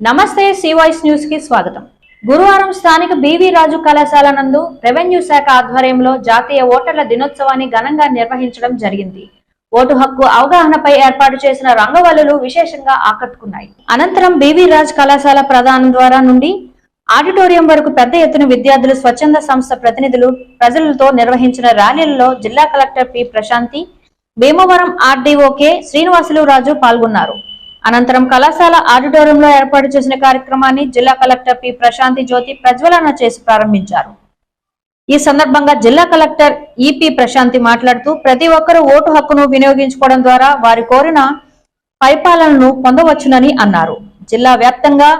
నమస్తే సివాయిస్ న్యూస్ కి స్వాగతం. గురువారం స్థానిక బీవీ రాజు కళాశాల నందు రెవెన్యూ శాఖ ఆధ్వర్యంలో జాతీయ ఓటర్ల దినోత్సవాన్ని ఘనంగా నిర్వహించడం జరిగింది. ఓటు హక్కు అవగాహనపై ఏర్పాటు చేసిన రంగవల్లులు విశేషంగా ఆకట్టుకున్నాయి. అనంతరం బీవీ రాజ్ కళాశాల ప్రధాన ద్వారం నుండి ఆడిటోరియం వరకు పెద్ద ఎత్తున విద్యార్థులు, స్వచ్ఛంద సంస్థ ప్రతినిధులు, ప్రజలతో నిర్వహించిన ర్యాలీలలో జిల్లా collector P Prasanthi, Bhimavaram RDO K Srinivasulu Raju పాల్గొన్నారు. అనంతరం కళాశాల ఆడిటోరియంలో ఏర్పాటు చేసిన కార్యక్రమాన్ని జిల్లా కలెక్టర్ పి ప్రశాంతి జ్యోతి ప్రజ్వలన చేసి ప్రారంభించారు. ఈ సందర్భంగా జిల్లా కలెక్టర్ ఈపీ ప్రశాంతి మాట్లాడుతూ ప్రతి ఒక్కరూ ఓటు హక్కును వినియోగించుకోవడం ద్వారా వారి కోరిన పరిపాలనను పొందవచ్చునని అన్నారు. జిల్లా వ్యాప్తంగా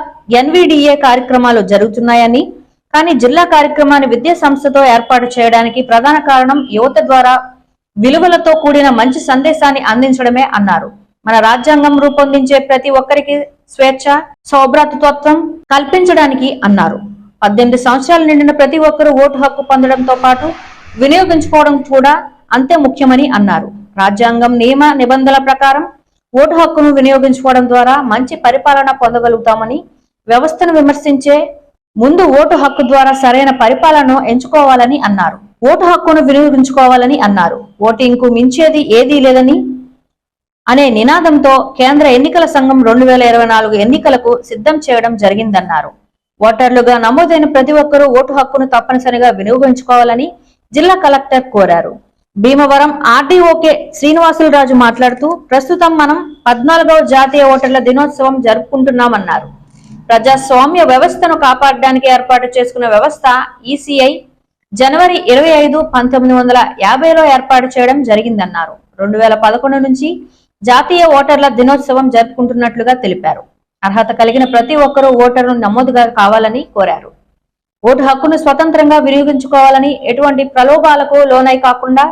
ఎన్విడిఏ కార్యక్రమాలు జరుగుతున్నాయని, కానీ జిల్లా కార్యక్రమాన్ని విద్యా సంస్థతో ఏర్పాటు చేయడానికి ప్రధాన కారణం యువత ద్వారా విలువలతో కూడిన మంచి సందేశాన్ని అందించడమే అన్నారు. మన రాజ్యాంగం రూపొందించే ప్రతి ఒక్కరికి స్వేచ్ఛ, సౌభ్రాతృత్వం కల్పించడానికి అన్నారు. 18 సంవత్సరాలు నిండిన ప్రతి ఒక్కరూ ఓటు హక్కు పొందడంతో పాటు వినియోగించుకోవడం కూడా అంతే ముఖ్యమని అన్నారు. రాజ్యాంగం నియమ నిబంధనల ప్రకారం ఓటు హక్కును వినియోగించుకోవడం ద్వారా మంచి పరిపాలన పొందగలుగుతామని, వ్యవస్థను విమర్శించే ముందు ఓటు హక్కు ద్వారా సరైన పరిపాలనను ఎంచుకోవాలని అన్నారు. ఓటు హక్కును వినియోగించుకోవాలని అన్నారు. ఓటింగ్ కు మించేది ఏదీ లేదని అనే నినాదంతో కేంద్ర ఎన్నికల సంఘం 2024 ఎన్నికలకు సిద్ధం చేయడం జరిగిందన్నారు. ఓటర్లుగా నమోదైన ప్రతి ఒక్కరూ ఓటు హక్కును తప్పనిసరిగా వినియోగించుకోవాలని జిల్లా కలెక్టర్ కోరారు. భీమవరం ఆర్డీఓ కె శ్రీనివాసులు రాజు మాట్లాడుతూ ప్రస్తుతం మనం 14వ జాతీయ ఓటర్ల దినోత్సవం జరుపుకుంటున్నామన్నారు. ప్రజాస్వామ్య వ్యవస్థను కాపాడడానికి ఏర్పాటు చేసుకున్న వ్యవస్థ ఈసీఐ జనవరి 25, 1950లో ఏర్పాటు చేయడం జరిగిందన్నారు. 2011 నుంచి జాతీయ ఓటర్ల దినోత్సవం జరుపుకుంటున్నట్లుగా తెలిపారు. అర్హత కలిగిన ప్రతి ఒక్కరూ ఓటర్లు నమోదుగా కావాలని కోరారు. ఓటు హక్కును స్వతంత్రంగా వినియోగించుకోవాలని, ఎటువంటి ప్రలోభాలకు లోనై కాకుండా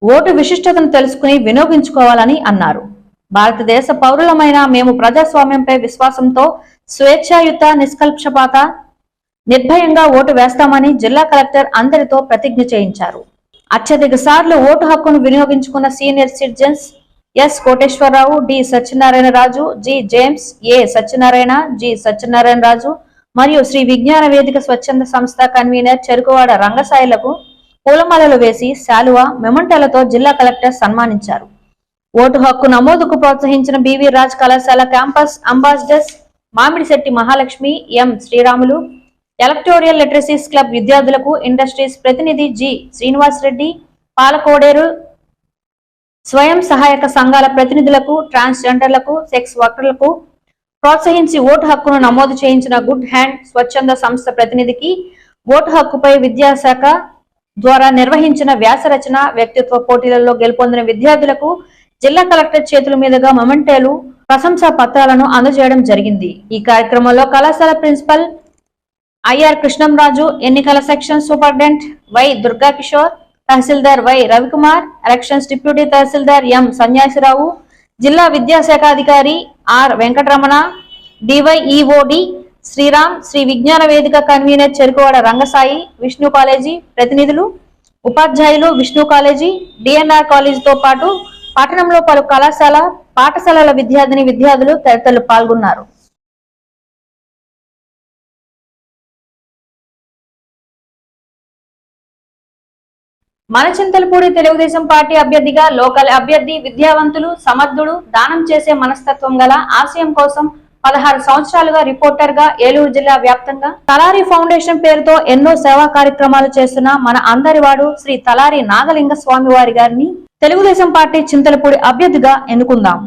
ఓటు విశిష్టతను తెలుసుకుని వినియోగించుకోవాలని అన్నారు. భారతదేశ పౌరులమైన మేము ప్రజాస్వామ్యంపై విశ్వాసంతో స్వేచ్ఛాయుత, నిష్కల్పక్షపాత, నిర్భయంగా ఓటు వేస్తామని జిల్లా కలెక్టర్ అందరితో ప్రతిజ్ఞ చేయించారు. అత్యధిక సార్లు ఓటు హక్కును వినియోగించుకున్న senior citizens S Koteswararao, D Satyanarayana Raju, G James, A Satyanarayana, G Satyanarayana Raju మరియు శ్రీ విజ్ఞాన వేదిక స్వచ్ఛంద సంస్థ కన్వీనర్ చెరుకువాడ రంగసాయిలకు పూలమాలలు వేసి శాలువా, మెమంటలతో జిల్లా కలెక్టర్ సన్మానించారు. ఓటు హక్కు నమోదుకు ప్రోత్సహించిన బీవీ రాజ్ కళాశాల క్యాంపస్ అంబాసిడర్స్ మామిడిశెట్టి మహాలక్ష్మి, ఎం శ్రీరాములు, ఎలక్టోరియల్ లిటరసీస్ క్లబ్ విద్యార్థులకు, ఇండస్ట్రీస్ ప్రతినిధి జి శ్రీనివాస్ రెడ్డి, పాలకోడేరు స్వయం సహాయక సంఘాల ప్రతినిధులకు, ట్రాన్స్జెండర్లకు, సెక్స్ వర్కర్లకు ప్రోత్సహించి ఓటు హక్కును నమోదు చేయించిన గుడ్ హ్యాండ్ స్వచ్ఛంద సంస్థ ప్రతినిధికి, ఓటు హక్కుపై విద్యాశాఖ ద్వారా నిర్వహించిన వ్యాసరచన, వ్యక్తిత్వ పోటీలలో గెలుపొందిన విద్యార్థులకు జిల్లా కలెక్టర్ చేతుల మీదుగా మొమెంటోలు, ప్రశంసా పత్రాలను అందజేయడం జరిగింది. ఈ కార్యక్రమంలో కళాశాల ప్రిన్సిపల్ ఐఆర్ కృష్ణంరాజు, ఎన్నికల section superintendent Y Durga Kishore, tahsildar Y Ravikumar, elections deputy tahsildar M Sanyasirao, జిల్లా విద్యాశాఖ అధికారి R Venkataramana, DYEO D Sriram, Sri Vignana Vedika convener Cherukuvada Rangasai, Vishnu college ప్రతినిధులు, ఉపాధ్యాయులు, విష్ణు కాలేజీ, డిఎన్ఆర్ కాలేజీతో పాటు పట్టణంలో పలు పాఠశాలల విద్యార్థులు తదితరులు పాల్గొన్నారు. మనచింతలపూడి తెలుగుదేశం పార్టీ అభ్యర్థిగా లోకల్ అభ్యర్థి, విద్యావంతులు, సమర్థుడు, దానం చేసే మనస్తత్వం గల, ఆశయం కోసం 16 సంవత్సరాలుగా రిపోర్టర్ గా ఏలూరు జిల్లా వ్యాప్తంగా తలారి ఫౌండేషన్ పేరుతో ఎన్నో సేవా కార్యక్రమాలు చేస్తున్న మన అందరివాడు శ్రీ తలారి నాగలింగ స్వామి వారి గారిని తెలుగుదేశం పార్టీ చింతలపూడి అభ్యర్థిగా ఎన్నుకుందాం.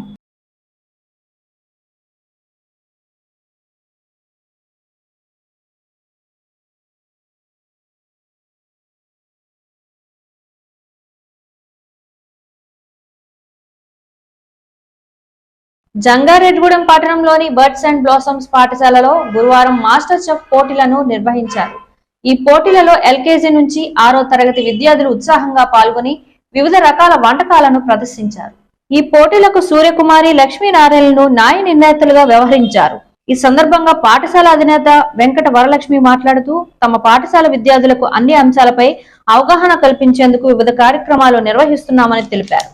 జంగారెడ్డిగూడెం పట్టణంలోని బర్డ్స్ అండ్ బ్లాసమ్స్ పాఠశాలలో గురువారం మాస్టర్ చెఫ్ పోటీలను నిర్వహించారు. ఈ పోటీలలో ఎల్కేజీ నుంచి 6వ తరగతి విద్యార్థులు ఉత్సాహంగా పాల్గొని వివిధ రకాల వంటకాలను ప్రదర్శించారు. ఈ పోటీలకు సూర్యకుమారి, లక్ష్మీనారాయణను న్యాయ నిర్ణేతలుగా వ్యవహరించారు. ఈ సందర్భంగా పాఠశాల అధినేత వెంకట వరలక్ష్మి మాట్లాడుతూ తమ పాఠశాల విద్యార్థులకు అన్ని అంశాలపై అవగాహన కల్పించేందుకు వివిధ కార్యక్రమాలు నిర్వహిస్తున్నామని తెలిపారు.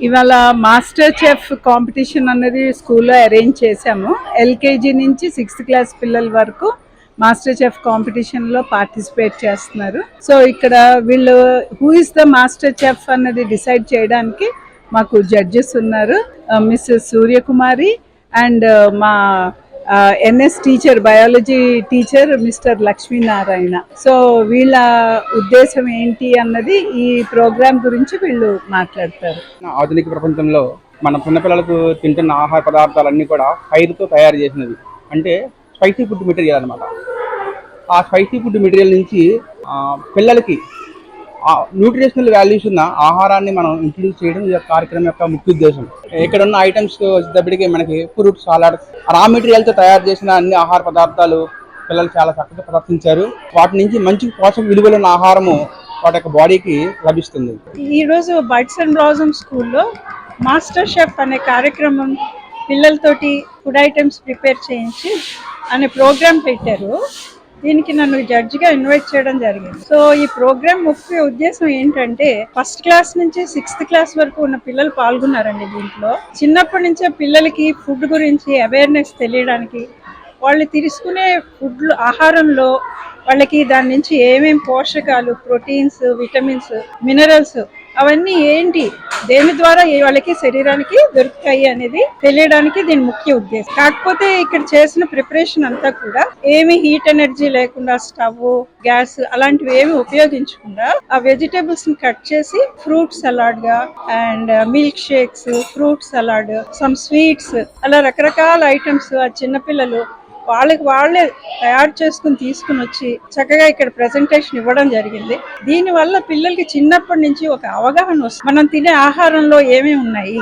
ఇవాళ మాస్టర్ చెఫ్ కాంపిటీషన్ అన్నది స్కూల్లో అరేంజ్ చేశాము. ఎల్కేజీ నుంచి 6th క్లాస్ పిల్లల వరకు మాస్టర్ చెఫ్ కాంపిటీషన్లో పార్టిసిపేట్ చేస్తున్నారు. సో ఇక్కడ వీళ్ళు who is the master chef అన్నది డిసైడ్ చేయడానికి మాకు జడ్జెస్ ఉన్నారు, మిస్సెస్ సూర్యకుమారి అండ్ మా NS teacher, biology teacher mister Lakshminarayana. So వీళ్ళ ఉద్దేశం ఏంటి అన్నది ఈ ప్రోగ్రామ్ గురించి వీళ్ళు మాట్లాడతారు. ఆధునిక ప్రపంచంలో మన చిన్నపిల్లలకు తింటున్న ఆహార పదార్థాలన్నీ కూడా ఫైర్తో తయారు చేసినవి, అంటే స్పైసీ ఫుడ్ మెటీరియల్ అనమాట. ఆ స్పైసీ ఫుడ్ మెటీరియల్ నుంచి పిల్లలకి న్యూట్రిషనల్ వాల్యూస్ ఉన్న ఆహారాన్ని మనం ఇంట్రడ్యూస్ చేయడం ఈ కార్యక్రమం యొక్క ముఖ్య ఉద్దేశం. ఇక్కడ ఉన్న ఐటమ్స్ వచ్చేటప్పటికి మనకి ఫ్రూట్ సాలడ్, రా మెటీరియల్తో తయారు చేసిన అన్ని ఆహార పదార్థాలు పిల్లలు చాలా చక్కగా ప్రదర్శించారు. వాటి నుంచి మంచి పోషక విలువలు ఉన్న ఆహారము వాటి యొక్క బాడీకి లభిస్తుంది. ఈరోజు బడ్స్ అండ్ బ్లాసమ్ స్కూల్లో మాస్టర్ షెఫ్ అనే కార్యక్రమం పిల్లలతోటి ఫుడ్ ఐటమ్స్ ప్రిపేర్ చేయించి అనే ప్రోగ్రామ్ పెట్టారు. దీనికి నన్ను జడ్జిగా ఇన్వైట్ చేయడం జరిగింది. సో ఈ ప్రోగ్రామ్ ముఖ్య ఉద్దేశం ఏంటంటే ఫస్ట్ క్లాస్ నుంచి 6th క్లాస్ వరకు ఉన్న పిల్లలు పాల్గొన్నారండి. దీంట్లో చిన్నప్పటి నుంచే పిల్లలకి ఫుడ్ గురించి అవేర్నెస్ తెలియడానికి, వాళ్ళు తీసుకునే ఫుడ్ ఆహారంలో వాళ్ళకి దాని నుంచి ఏమేమి పోషకాలు, ప్రోటీన్స్, విటమిన్స్, మినరల్స్ అవన్నీ ఏంటి, దేని ద్వారా వాళ్ళకి శరీరానికి దొరుకుతాయి అనేది తెలియడానికి దీని ముఖ్య ఉద్దేశం. కాకపోతే ఇక్కడ చేసిన ప్రిపరేషన్ అంతా కూడా ఏమి హీట్ ఎనర్జీ లేకుండా స్టవ్, గ్యాస్ అలాంటివి ఏమి ఉపయోగించకుండా ఆ వెజిటేబుల్స్ ని కట్ చేసి ఫ్రూట్ సలాడ్ గా and milk shakes, fruit salad, some sweets, అలా రకరకాల ఐటమ్స్ ఆ చిన్నపిల్లలు వాళ్ళే తయారు చేసుకుని తీసుకుని వచ్చి చక్కగా ఇక్కడ ప్రెజెంటేషన్ ఇవ్వడం జరిగింది. దీని వల్ల పిల్లలకి చిన్నప్పటి నుంచి ఒక అవగాహన వస్తుంది. మనం తినే ఆహారంలో ఏమేమి ఉన్నాయి,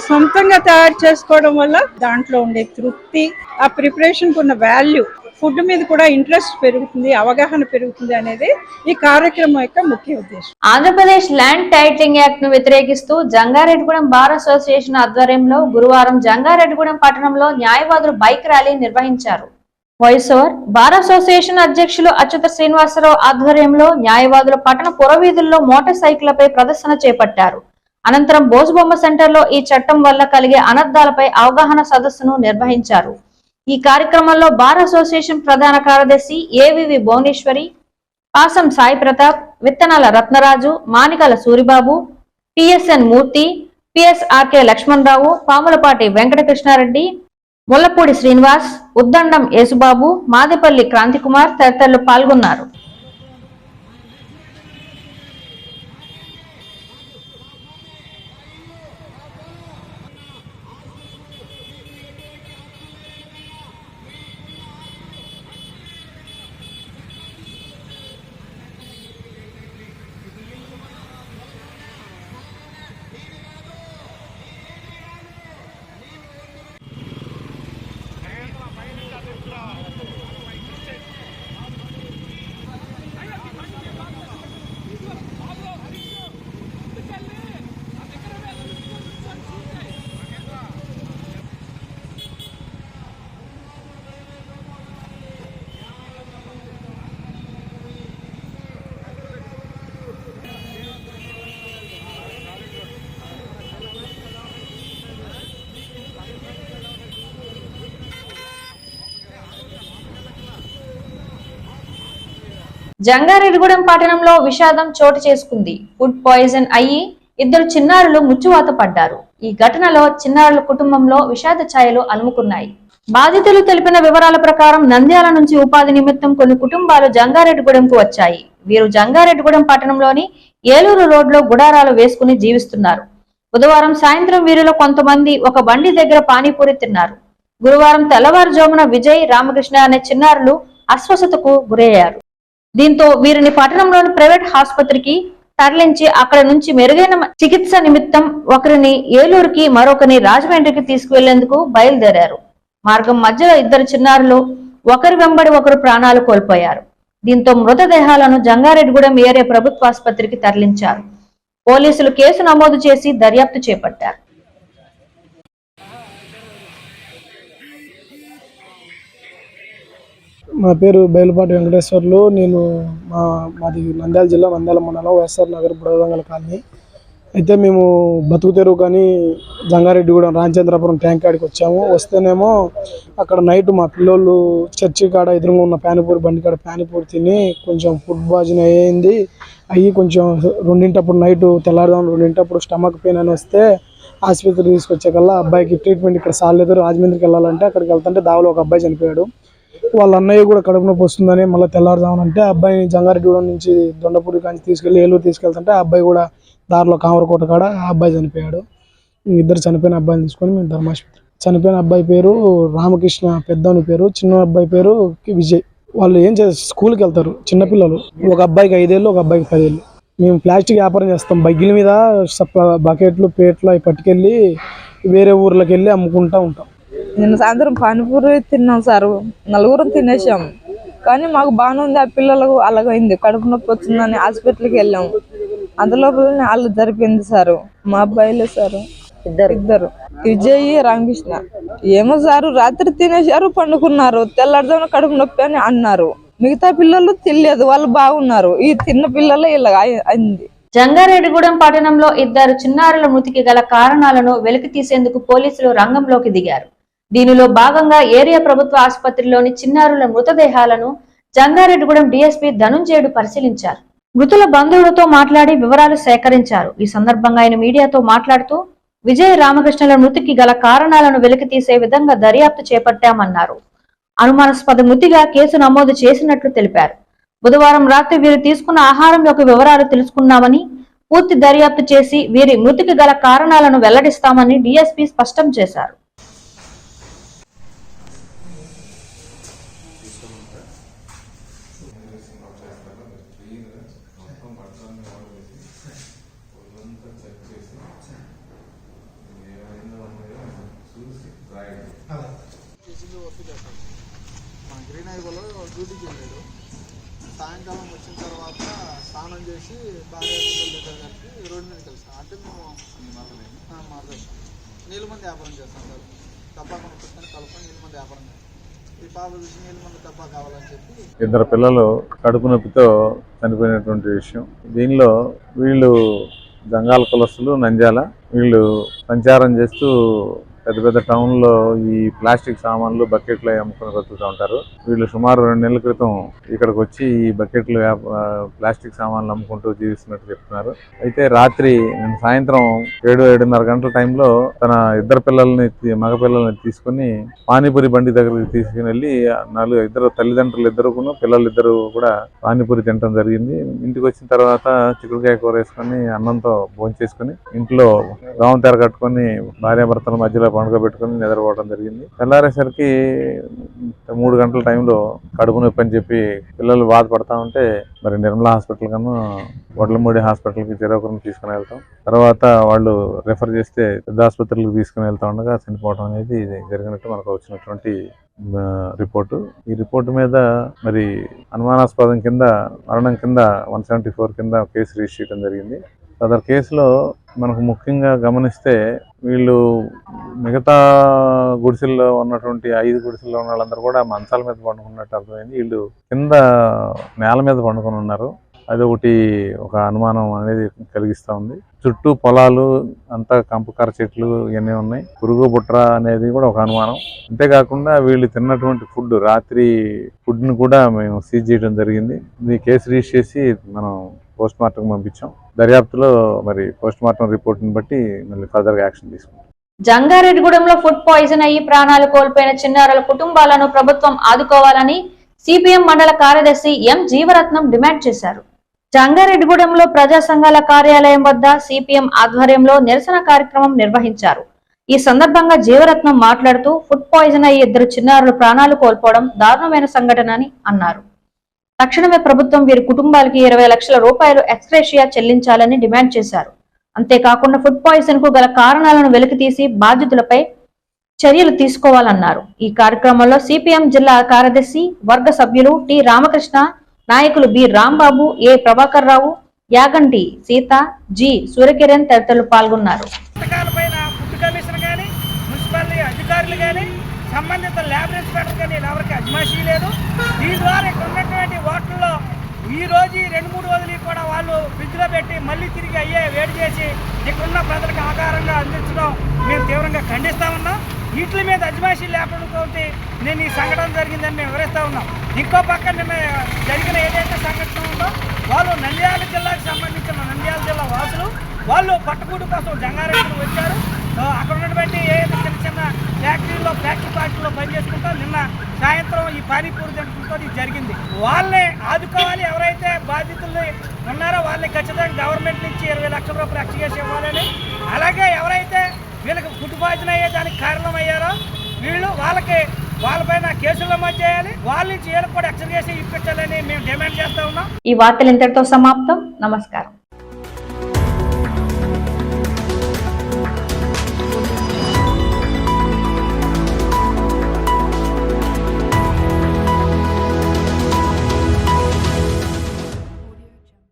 సొంతంగా తయారు చేసుకోవడం వల్ల దాంట్లో ఉండే తృప్తి, ఆ ప్రిపరేషన్ ఉన్న వాల్యూ, ఫుడ్ మీద కూడా ఇంట్రెస్ట్ పెరుగుతుంది, అవగాహన పెరుగుతుంది అనేది ఈ కార్యక్రమం యొక్క ముఖ్య ఉద్దేశం. ఆంధ్రప్రదేశ్ ల్యాండ్ టైటిలింగ్ యాక్ట్ ను వ్యతిరేకిస్తూ జంగారెడ్డిగూడెం బార్ అసోసియేషన్ ఆధ్వర్యంలో గురువారం జంగారెడ్డిగూడెం పట్టణంలో న్యాయవాదులు బైక్ ర్యాలీ నిర్వహించారు. వాయిస్ ఓవర్ బార్ అసోసియేషన్ అధ్యక్షులు అచ్యుత శ్రీనివాసరావు ఆధ్వర్యంలో న్యాయవాదులు పట్టణ పురవీధుల్లో మోటార్ సైకిళ్లపై ప్రదర్శన చేపట్టారు. అనంతరం బోసుబొమ్మ సెంటర్లో ఈ చట్టం వల్ల కలిగే అనర్థాలపై అవగాహన సదస్సును నిర్వహించారు. ఈ కార్యక్రమంలో బార్ అసోసియేషన్ ప్రధాన కార్యదర్శి ఏవివి భువనేశ్వరి, పాసం సాయి ప్రతాప్, విత్తనాల రత్నరాజు, మానికల సూరిబాబు, టిఎస్ఎన్ మూర్తి, పిఎస్ఆర్కే లక్ష్మణరావు, పాములపాటి వెంకటకృష్ణారెడ్డి, ముల్లపూడి శ్రీనివాస్, ఉద్దండం యేసుబాబు, మాదేపల్లి క్రాంతికుమార్ తదితరులు పాల్గొన్నారు. జంగారెడ్డిగూడెం పట్టణంలో విషాదం చోటు చేసుకుంది. ఫుడ్ పాయిజన్ అయ్యి 2 చిన్నారులు ముచ్చువాత పడ్డారు. ఈ ఘటనలో చిన్నారుల కుటుంబంలో విషాద ఛాయలు అలుముకున్నాయి. బాధితులు తెలిపిన వివరాల ప్రకారం నంద్యాల నుంచి ఉపాధి నిమిత్తం కొన్ని కుటుంబాలు జంగారెడ్డిగూడెంకు వచ్చాయి. వీరు జంగారెడ్డిగూడెం పట్టణంలోని ఏలూరు రోడ్లో గుడారాలు వేసుకుని జీవిస్తున్నారు. బుధవారం సాయంత్రం వీరిలో కొంతమంది ఒక బండి దగ్గర పానీపూరి తిన్నారు. గురువారం తెల్లవారుజామున విజయ్, రామకృష్ణ అనే చిన్నారులు అస్వస్థతకు గురయ్యారు. దీంతో వీరిని పట్టణంలోని ప్రైవేట్ ఆసుపత్రికి తరలించి అక్కడ నుంచి మెరుగైన చికిత్స నిమిత్తం ఒకరిని ఏలూరుకి, మరొకరిని రాజమండ్రికి తీసుకువెళ్లేందుకు బయలుదేరారు. మార్గం మధ్యలో 2 చిన్నారులు ఒకరి వెంబడి ఒకరు ప్రాణాలు కోల్పోయారు. దీంతో మృతదేహాలను జంగారెడ్డిగూడెం ఏరియా ప్రభుత్వ ఆసుపత్రికి తరలించారు. పోలీసులు కేసు నమోదు చేసి దర్యాప్తు చేపట్టారు. నా పేరు బయలుపాటి వెంకటేశ్వర్లు. నేను మాది నంద్యాల జిల్లా నంద్యాల మండలం వైఎస్ఆర్ నగర్ బుడగంగల కాలనీ. అయితే మేము బతుకు తెరువు కానీ జంగారెడ్డిగూడెం రామచంద్రపురం ట్యాంక్ కాడికి వచ్చాము. వస్తేనేమో అక్కడ నైట్ మా పిల్లోళ్ళు చర్చి కాడ ఎదురుగా ఉన్న పానీపూరి బండి కాడ పానీపూరి తిని కొంచెం ఫుడ్ పాయిజన్ అయ్యింది. అయ్యి కొంచెం 2 నైట్ తెల్లారుదాం 2 స్టమక్ పెయిన్ అని వస్తే ఆసుపత్రికి తీసుకొచ్చాకల్లా అబ్బాయికి ట్రీట్మెంట్ ఇక్కడ సాలేదు, రాజమండ్రికి వెళ్ళాలంటే అక్కడికి వెళ్తుంటే దావలో ఒక అబ్బాయి చనిపోయాడు. వాళ్ళ అన్నయ్య కూడా కడుపు నొప్పి వస్తుందని మళ్ళీ తెల్లారుదామనంటే అబ్బాయిని జంగారెడ్డిగూడెం నుంచి దొండపూరి కానీ తీసుకెళ్ళి ఏలూరు తీసుకెళ్తుంటే ఆ అబ్బాయి కూడా దారిలో కామరకోట కాడ ఆ అబ్బాయి చనిపోయాడు. ఇద్దరు చనిపోయిన అబ్బాయిని తీసుకొని మేము ధర్మాసుపత్రి. చనిపోయిన అబ్బాయి పేరు రామకృష్ణ, పెద్దోని పేరు, చిన్న అబ్బాయి పేరు విజయ్. వాళ్ళు ఏం చేస్తారు, స్కూల్కి వెళ్తారు చిన్నపిల్లలు. ఒక అబ్బాయికి 5 ఏళ్ళు, ఒక అబ్బాయికి 10 ఏళ్ళు. మేము ప్లాస్టిక్ వ్యాపారం చేస్తాం. బగ్గిల మీద బకెట్లు పేట్లు అవి పట్టుకెళ్ళి వేరే ఊర్లోకి వెళ్ళి అమ్ముకుంటూ ఉంటాం. నిన్న సాయంత్రం పానీపూరి తిన్నాం సార్, 4 తినేసాం. కానీ మాకు బాగానే ఉంది. ఆ పిల్లలకు అలాగైంది, కడుపు నొప్పి వచ్చిందని హాస్పిటల్కి వెళ్ళాము. అందులోపలనే వాళ్ళు జరిపింది సార్. మా అబ్బాయిలే సార్, ఇద్దరు విజయ్, రామకృష్ణ. ఏమో సారు రాత్రి తినేసారు, పండుకున్నారు. తెల్లారుజామున కడుపు నొప్పి అని అన్నారు. మిగతా పిల్లలు తెలియదు, వాళ్ళు బాగున్నారు. ఈ చిన్న పిల్లలే ఇలా అయింది. జంగారెడ్డిగూడెం పట్టణంలో 2 చిన్నారుల మృతికి గల కారణాలను వెలికి తీసేందుకు పోలీసులు రంగంలోకి దిగారు. దీనిలో భాగంగా ఏరియా ప్రభుత్వ ఆసుపత్రిలోని చిన్నారుల మృతదేహాలను జంగారెడ్డిగూడెం డీఎస్పీ ధనుంజయుడు పరిశీలించారు. మృతుల బంధువులతో మాట్లాడి వివరాలు సేకరించారు. ఈ సందర్భంగా ఆయన మీడియాతో మాట్లాడుతూ విజయ రామకృష్ణల మృతికి గల కారణాలను వెలికి తీసే విధంగా దర్యాప్తు చేపట్టామన్నారు. అనుమానాస్పద మృతిగా కేసు నమోదు చేసినట్లు తెలిపారు. బుధవారం రాత్రి వీరు తీసుకున్న ఆహారం యొక్క వివరాలు తెలుసుకున్నామని, పూర్తి దర్యాప్తు చేసి వీరి మృతికి గల కారణాలను వెల్లడిస్తామని డీఎస్పీ స్పష్టం చేశారు. గ్రీన్ ఐబోలో డ్యూటీకి వెళ్ళాడు. సాయంకాలం వచ్చిన తర్వాత స్నానం చేసి భార్య పిల్లల దగ్గర కలిపి రోడ్డు మీద కలిసాం. అంటే మేము మార్గదర్శనం నీళ్ళు మంది వ్యాపారం చేస్తాం సార్. డబ్బా కొనుక్కొని కలుపుకొని నీళ్ళు మంది వ్యాపారం చేస్తాం. ఈ పాప చూసి నీళ్ళు మంది డబ్బా కావాలని చెప్పి 2 పిల్లలు కడుపు నొప్పితో చనిపోయినటువంటి విషయం. దీనిలో వీళ్ళు జంగాల కులస్తులు, నంద్యాల. వీళ్ళు సంచారం చేస్తూ పెద్ద పెద్ద టౌన్లో ఈ ప్లాస్టిక్ సామాన్లు బకెట్లు అమ్ముకుని బతుకుతూ ఉంటారు. వీళ్ళు సుమారు 2 నెలల క్రితం ఇక్కడికి వచ్చి ఈ బకెట్లు ప్లాస్టిక్ సామాన్లు అమ్ముకుంటూ జీవిస్తున్నట్టు చెప్తున్నారు. అయితే రాత్రి సాయంత్రం 7-7:30 గంటల టైంలో తన 2 పిల్లల్ని, మగ పిల్లల్ని తీసుకుని పానీపూరి బండి దగ్గరికి తీసుకుని వెళ్ళి 2 తల్లిదండ్రులు ఇద్దరు, పిల్లలిద్దరూ కూడా పానీపూరి తినడం జరిగింది. ఇంటికి వచ్చిన తర్వాత చిక్కుడుకాయ కూర వేసుకొని అన్నంతో భోంచేసుకుని ఇంట్లో రావం తెర కట్టుకొని భార్యాభర్తల మధ్యలో పండుగ పెట్టుకుని నిద్రపోవడం జరిగింది. తెల్లారేసరికి 3 గంటల టైంలో కడుపు నొప్పి అని చెప్పి పిల్లలు బాధపడతా ఉంటే మరి నిర్మలా హాస్పిటల్ కన్నా వడ్లమూడి హాస్పిటల్కి చెరొకరిని తీసుకుని వెళ్తాం. తర్వాత వాళ్ళు రెఫర్ చేస్తే పెద్ద ఆసుపత్రులకు తీసుకుని వెళ్తా ఉండగా చనిపోవడం అనేది జరిగినట్టు మనకు వచ్చినటువంటి రిపోర్టు. ఈ రిపోర్టు మీద మరి అనుమానాస్పదం కింద, మరణం కింద 174 కింద కేసు రిజిస్టర్ చేయడం జరిగింది. సదర్ కేసులో మనకు ముఖ్యంగా గమనిస్తే వీళ్ళు మిగతా గుడిసెల్లో ఉన్నటువంటి 5 గుడిసెల్లో ఉన్న వాళ్ళందరూ కూడా మంచాల మీద పండుకున్నట్టు అర్థమైంది. వీళ్ళు కింద నేల మీద పండుకొని ఉన్నారు. అదొకటి ఒక అనుమానం అనేది కలిగిస్తూ ఉంది. చుట్టూ పొలాలు అంతా కంపకర చెట్లు ఇవన్నీ ఉన్నాయి. పురుగు బుట్ర అనేది కూడా ఒక అనుమానం. అంతేకాకుండా వీళ్ళు తిన్నటువంటి ఫుడ్, రాత్రి ఫుడ్ని కూడా మేము సీజ్ చేయడం జరిగింది. ఇది కేసు రిజిస్టర్ చేసి మనం పోస్ట్ మార్టం పంపించాం. దర్యాప్తులో మరి పోస్ట్ మార్టం రిపోర్ట్ని బట్టి మళ్ళీ ఫర్దర్ యాక్షన్ తీసుకుంటాం. జంగారెడ్డిగూడెంలో ఫుడ్ పాయిజన్ అయ్యి ప్రాణాలు కోల్పోయిన చిన్నారుల కుటుంబాలను ప్రభుత్వం ఆదుకోవాలని సిపిఎం మండల కార్యదర్శి ఎం జీవరత్నం డిమాండ్ చేశారు. జంగారెడ్డిగూడెంలో ప్రజా సంఘాల కార్యాలయం వద్ద సిపిఎం ఆధ్వర్యంలో నిరసన కార్యక్రమం నిర్వహించారు. ఈ సందర్భంగా జీవరత్నం మాట్లాడుతూ ఫుడ్ పాయిజన్ అయ్యి 2 చిన్నారులు ప్రాణాలు కోల్పోవడం దారుణమైన సంఘటన అని అన్నారు. తక్షణమే ప్రభుత్వం వీరి కుటుంబాలకి 20 లక్షల రూపాయలు ఎక్స్గ్రేషియా చెల్లించాలని డిమాండ్ చేశారు. అంతేకాకుండా ఫుడ్ పాయిజన్ కు గల కారణాలను వెలికితీసి బాధితులపై చర్యలు తీసుకోవాలన్నారు. ఈ కార్యక్రమంలో సిపిఎం జిల్లా కార్యదర్శి వర్గ సభ్యులు టి రామకృష్ణ, నాయకులు బి రాంబాబు, ఏ ప్రభాకర్ రావు, యాగంటి సీత, జి సూర్యకిరణ్ తదితరులు పాల్గొన్నారు. సంబంధిత ల్యాబ్ ఇన్స్పెక్టర్ కానీ ఎవరికి అజమాషీ లేదు. దీని ద్వారా ఇక్కడ ఉన్నటువంటి వాటిల్లో ఈ రోజు ఈ 2-3 రోజులు కూడా వాళ్ళు ఫ్రిడ్జ్లో పెట్టి మళ్ళీ తిరిగి అయ్యే వేడి చేసి ఇక్కడున్న ప్రజలకు ఆహారంగా అందించడం మేము తీవ్రంగా ఖండిస్తూ ఉన్నాం. వీటి మీద అజమాయిషీ లేకపోవడంతో నేను ఈ సంఘటన జరిగిందని మేము వివరిస్తూ ఉన్నాం. ఇంకో పక్క నిన్న జరిగిన ఏదైతే సంఘటన ఉందో వాళ్ళు నంద్యాల జిల్లాకు సంబంధించిన నంద్యాల జిల్లా వాసులు వాళ్ళు పట్టుకూడు కోసం జంగారెడ్డికి వచ్చారు. అక్కడ ఉన్నటువంటి ఏదైతే చిన్న చిన్న ఫ్యాక్టరీలో ఫ్యాక్టరీ పార్టీలో పనిచేసుకుంటూ నిన్న సాయంత్రం ఈ పానీపూరి జంతువులతో ఇది జరిగింది. వాళ్ళని ఆదుకోవాలి, ఎవరైతే బాధితులు ఉన్నారో వాళ్ళని ఖచ్చితంగా గవర్నమెంట్ నుంచి 20 లక్షల రూపాయలు ఎక్స్గ్రేషన్ ఇవ్వాలని, అలాగే ఎవరైతే వీళ్ళకి ఫుడ్ పాయిజన్ అయ్యే దానికి కారణమయ్యారో వీళ్ళు వాళ్ళపైన కేసులు నమోదు చేయాలి, వాళ్ళ నుంచి వీళ్ళకి కూడా ఎక్స్గ్రేషన్ ఇప్పించాలని మేము డిమాండ్ చేస్తా ఉన్నాం. ఈ వార్తలు ఇంతటితో సమాప్తం. నమస్కారం.